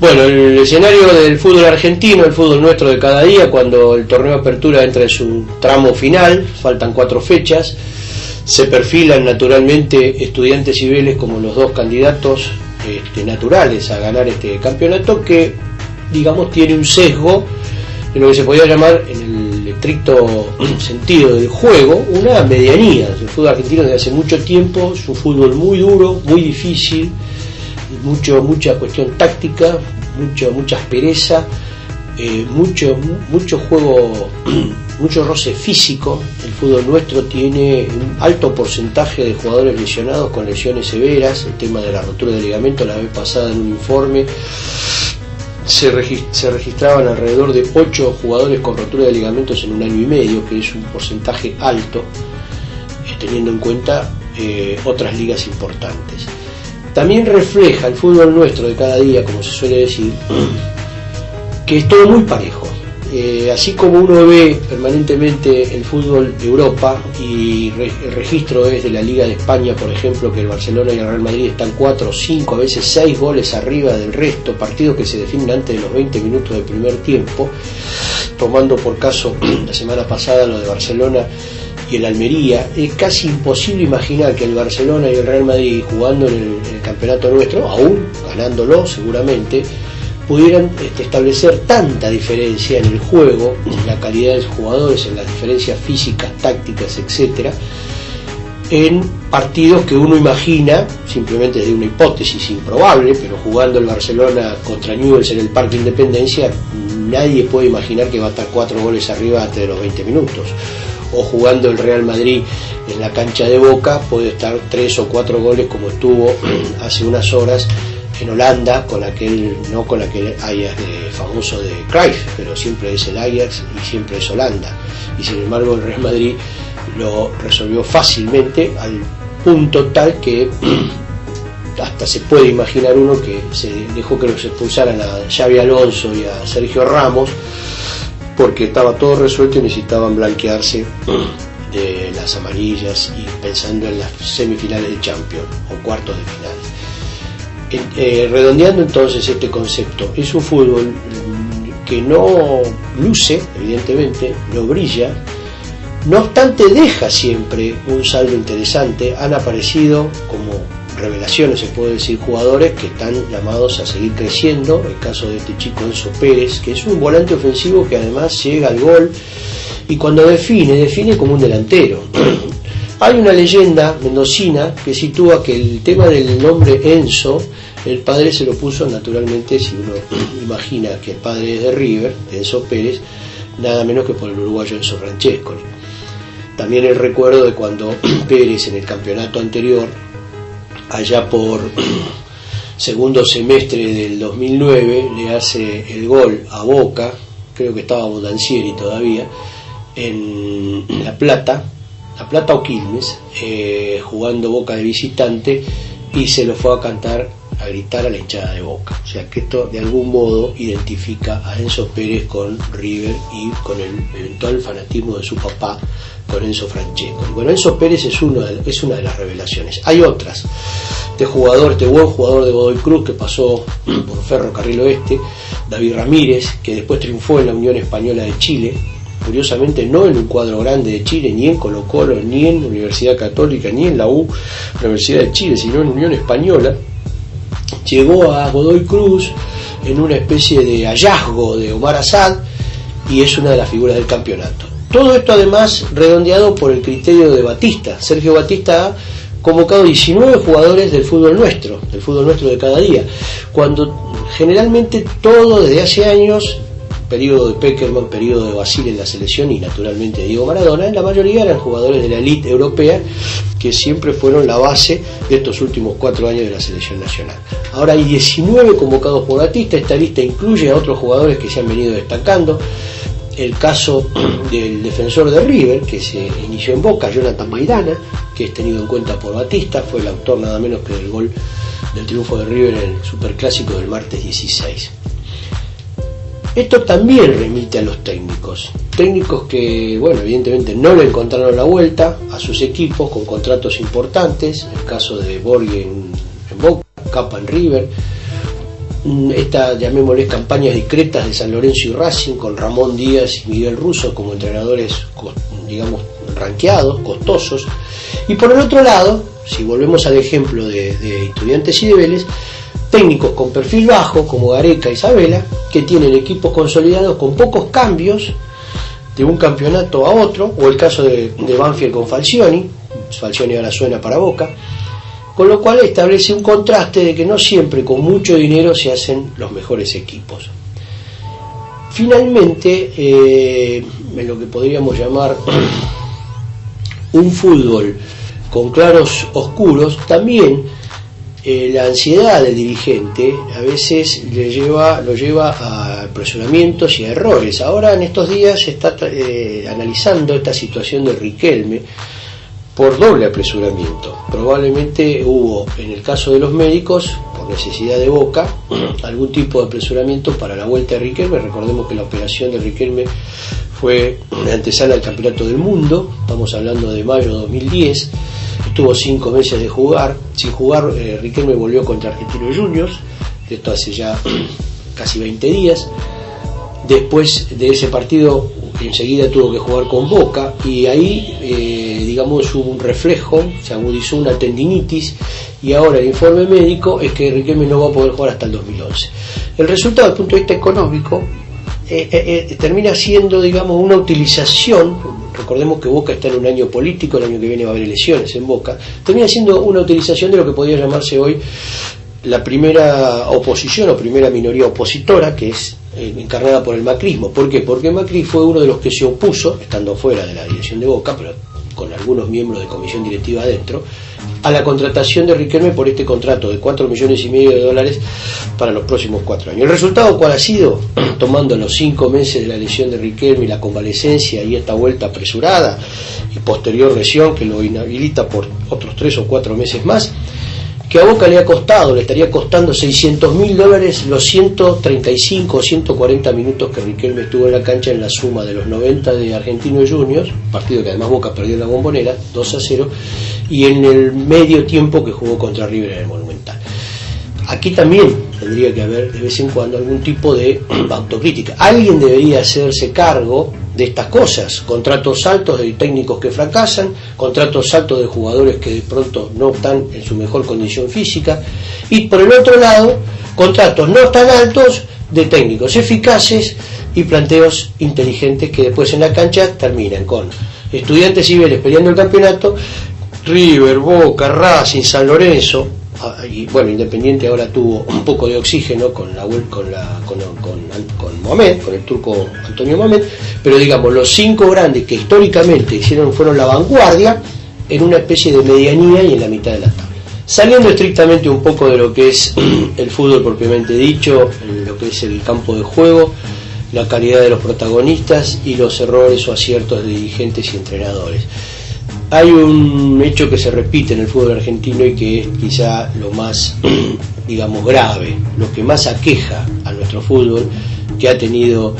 Bueno, el escenario del fútbol argentino, el fútbol nuestro de cada día, cuando el torneo de apertura entra en su tramo final, faltan 4 fechas, se perfilan naturalmente Estudiantes y Vélez como los dos candidatos naturales a ganar este campeonato, que digamos tiene un sesgo en lo que se podría llamar, en el estricto sentido del juego, una medianía. El fútbol argentino desde hace mucho tiempo es un fútbol muy duro, muy difícil, mucha cuestión táctica, mucha aspereza, mucho juego, mucho roce físico. El fútbol nuestro tiene un alto porcentaje de jugadores lesionados con lesiones severas. El tema de la rotura de ligamento, la vez pasada en un informe se registraban alrededor de 8 jugadores con rotura de ligamentos en un año y medio, que es un porcentaje alto, teniendo en cuenta otras ligas importantes. También refleja el fútbol nuestro de cada día, como se suele decir, que es todo muy parejo. Así como uno ve permanentemente el fútbol de Europa, y el registro es de la Liga de España, por ejemplo, que el Barcelona y el Real Madrid están 4, 5, a veces 6 goles arriba del resto, partidos que se definen antes de los 20 minutos del primer tiempo, tomando por caso la semana pasada lo de Barcelona y el Almería. Es casi imposible imaginar que el Barcelona y el Real Madrid, jugando en el campeonato nuestro, aún ganándolo seguramente, pudieran establecer tanta diferencia en el juego, en la calidad de los jugadores, en las diferencias físicas, tácticas, etcétera, en partidos que uno imagina, simplemente desde una hipótesis improbable, pero jugando el Barcelona contra Newell's en el Parque Independencia, nadie puede imaginar que va a estar 4 goles arriba antes de los 20 minutos. O jugando el Real Madrid en la cancha de Boca, puede estar 3 o 4 goles como estuvo hace unas horas en Holanda, no con aquel Ajax famoso de Cruyff, pero siempre es el Ajax y siempre es Holanda. Y sin embargo el Real Madrid lo resolvió fácilmente, al punto tal que hasta se puede imaginar uno que se dejó que los expulsaran a Xabi Alonso y a Sergio Ramos, porque estaba todo resuelto y necesitaban blanquearse de las amarillas, y pensando en las semifinales de Champions o cuartos de final. Redondeando entonces este concepto, es un fútbol que no luce, evidentemente, no brilla, no obstante deja siempre un saldo interesante. Han aparecido como revelaciones, se puede decir, jugadores que están llamados a seguir creciendo. El caso de este chico Enzo Pérez, que es un volante ofensivo que además llega al gol, y cuando define como un delantero. Hay una leyenda mendocina que sitúa que el tema del nombre Enzo, el padre se lo puso naturalmente, si uno imagina que el padre es de River, de Enzo Pérez, nada menos que por el uruguayo Enzo Francescoli. También el recuerdo de cuando Pérez, en el campeonato anterior, allá por segundo semestre del 2009, le hace el gol a Boca, creo que estaba Bodancieri todavía, en La Plata o Quilmes, jugando Boca de visitante, y se lo fue a gritar a la hinchada de Boca. O sea que esto de algún modo identifica a Enzo Pérez con River y con el eventual fanatismo de su papá con Enzo Francescoli. Bueno, Enzo Pérez es una de las revelaciones. Hay otras. Este buen jugador de Godoy Cruz, que pasó por Ferrocarril Oeste, David Ramírez, que después triunfó en la Unión Española de Chile, curiosamente no en un cuadro grande de Chile, ni en Colo-Colo, ni en Universidad Católica, ni en la Universidad de Chile, sino en Unión Española. Llegó a Godoy Cruz en una especie de hallazgo de Omar Asad, y es una de las figuras del campeonato. Todo esto además redondeado por el criterio de Batista. Sergio Batista ha convocado 19 jugadores del fútbol nuestro de cada día, cuando generalmente todo desde hace años, periodo de Peckerman, periodo de Basile en la selección y naturalmente de Diego Maradona, la mayoría eran jugadores de la élite europea, que siempre fueron la base de estos últimos 4 años de la selección nacional. Ahora hay 19 convocados por Batista. Esta lista incluye a otros jugadores que se han venido destacando. El caso del defensor de River, que se inició en Boca, Jonathan Maidana, que es tenido en cuenta por Batista, fue el autor nada menos que del gol del triunfo de River en el Superclásico del martes 16. Esto también remite a los técnicos que, bueno, evidentemente no le encontraron la vuelta a sus equipos con contratos importantes. El caso de Borghi en Boca, Capa en River, esta, llamémosles, campañas discretas de San Lorenzo y Racing, con Ramón Díaz y Miguel Russo como entrenadores, digamos, ranqueados, costosos. Y por el otro lado, si volvemos al ejemplo de Estudiantes y de Vélez, técnicos con perfil bajo como Gareca y Sabela, que tienen equipos consolidados con pocos cambios de un campeonato a otro, o el caso de Banfield con Falcioni ahora suena para Boca, con lo cual establece un contraste de que no siempre con mucho dinero se hacen los mejores equipos. Finalmente, en lo que podríamos llamar un fútbol con claros oscuros, también la ansiedad del dirigente a veces lo lleva a apresuramientos y a errores. Ahora en estos días se está analizando esta situación de Riquelme por doble apresuramiento. Probablemente hubo, en el caso de los médicos, por necesidad de Boca, algún tipo de apresuramiento para la vuelta de Riquelme. Recordemos que la operación de Riquelme fue la antesala del Campeonato del Mundo, estamos hablando de mayo de 2010, estuvo 5 meses sin jugar. Riquelme volvió contra Argentinos Juniors, esto hace ya casi 20 días. Después de ese partido enseguida tuvo que jugar con Boca, y ahí digamos hubo un reflejo, se agudizó una tendinitis, y ahora el informe médico es que Riquelme no va a poder jugar hasta el 2011. El resultado desde el punto de vista económico termina siendo, digamos, una utilización. Recordemos que Boca está en un año político, el año que viene va a haber elecciones en Boca, termina siendo una utilización de lo que podría llamarse hoy la primera oposición o primera minoría opositora, que es encarnada por el macrismo. ¿Por qué? Porque Macri fue uno de los que se opuso, estando fuera de la dirección de Boca, pero con algunos miembros de comisión directiva adentro, a la contratación de Riquelme por este contrato de $4,5 millones para los próximos 4 años. ¿El resultado cuál ha sido? Tomando los 5 meses de la lesión de Riquelme y la convalecencia y esta vuelta apresurada y posterior lesión que lo inhabilita por otros 3 o 4 meses más, que a Boca le estaría costando $600.000 los 135 o 140 minutos que Riquelme estuvo en la cancha en la suma de los 90 de Argentinos Juniors, partido que además Boca perdió en la Bombonera 2-0, y en el medio tiempo que jugó contra River en el Monumental. Aquí también tendría que haber de vez en cuando algún tipo de autocrítica. Alguien debería hacerse cargo de estas cosas: contratos altos de técnicos que fracasan, contratos altos de jugadores que de pronto no están en su mejor condición física, y por el otro lado, contratos no tan altos de técnicos eficaces y planteos inteligentes que después en la cancha terminan con Estudiantes y Vélez peleando el campeonato, River, Boca, Racing, San Lorenzo. Y bueno, Independiente ahora tuvo un poco de oxígeno con Mohamed, con el turco Antonio Mohamed, pero digamos los 5 grandes que históricamente fueron la vanguardia en una especie de medianía y en la mitad de la tabla. Saliendo estrictamente un poco de lo que es el fútbol propiamente dicho, lo que es el campo de juego, la calidad de los protagonistas y los errores o aciertos de dirigentes y entrenadores. Hay un hecho que se repite en el fútbol argentino y que es quizá lo más, digamos, grave, lo que más aqueja a nuestro fútbol, que ha tenido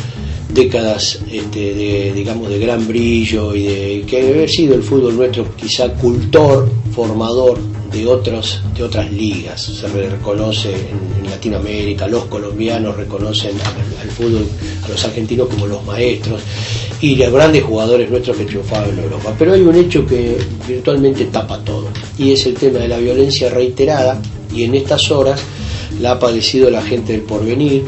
décadas de gran brillo y de que debe haber sido el fútbol nuestro quizá cultor, formador de otras ligas. Se reconoce en Latinoamérica, los colombianos reconocen al fútbol, a los argentinos como los maestros, y los grandes jugadores nuestros que triunfaban en Europa. Pero hay un hecho que virtualmente tapa todo, y es el tema de la violencia reiterada, y en estas horas la ha padecido la gente del Porvenir.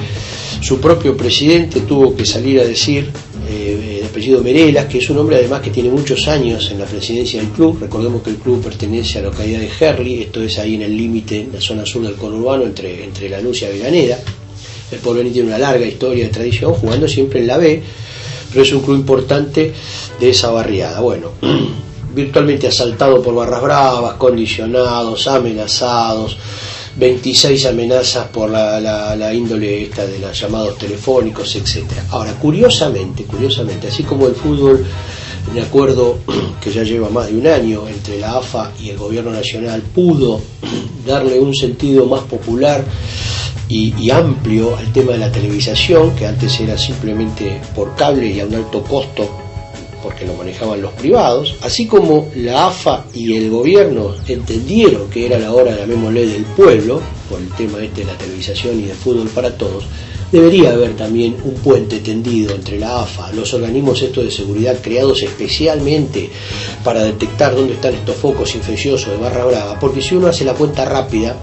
Su propio presidente tuvo que salir a decir, de apellido Merelas, que es un hombre además que tiene muchos años en la presidencia del club. Recordemos que el club pertenece a la localidad de Herli, esto es ahí en el límite, en la zona sur del conurbano, entre Lanús y Avellaneda. El Porvenir tiene una larga historia de tradición, jugando siempre en la B, pero es un club importante de esa barriada. Bueno, virtualmente asaltado por barras bravas, condicionados, amenazados, 26 amenazas por la índole esta de los llamados telefónicos, etcétera. Ahora, curiosamente, así como el fútbol, un acuerdo que ya lleva más de un año entre la AFA y el gobierno nacional, pudo darle un sentido más popular y amplio al tema de la televisación, que antes era simplemente por cable y a un alto costo porque lo manejaban los privados, así como la AFA y el gobierno entendieron que era la hora, llamémosle, del pueblo, por el tema de la televisación y de fútbol para todos, debería haber también un puente tendido entre la AFA, los organismos estos de seguridad creados especialmente para detectar dónde están estos focos infecciosos de barra brava, porque si uno hace la cuenta rápida,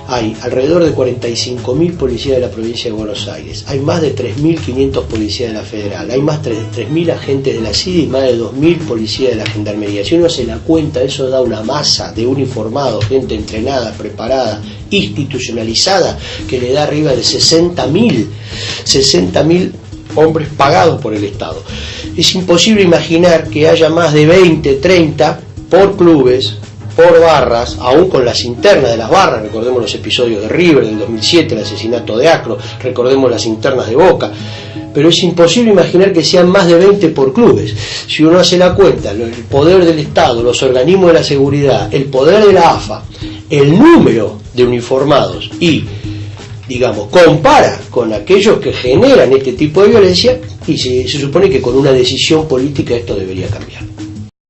hay alrededor de 45.000 policías de la provincia de Buenos Aires, hay más de 3.500 policías de la Federal, hay más de 3.000 agentes de la CIDI y más de 2.000 policías de la Gendarmería. Si uno hace la cuenta, eso da una masa de uniformados, gente entrenada, preparada, institucionalizada, que le da arriba de 60.000 hombres pagados por el Estado. Es imposible imaginar que haya más de 20, 30 por clubes, por barras, aún con las internas de las barras. Recordemos los episodios de River del 2007, el asesinato de Acro, recordemos las internas de Boca, pero es imposible imaginar que sean más de 20 por clubes. Si uno hace la cuenta, el poder del Estado, los organismos de la seguridad, el poder de la AFA, el número de uniformados y, digamos, compara con aquellos que generan este tipo de violencia, y se supone que con una decisión política esto debería cambiar.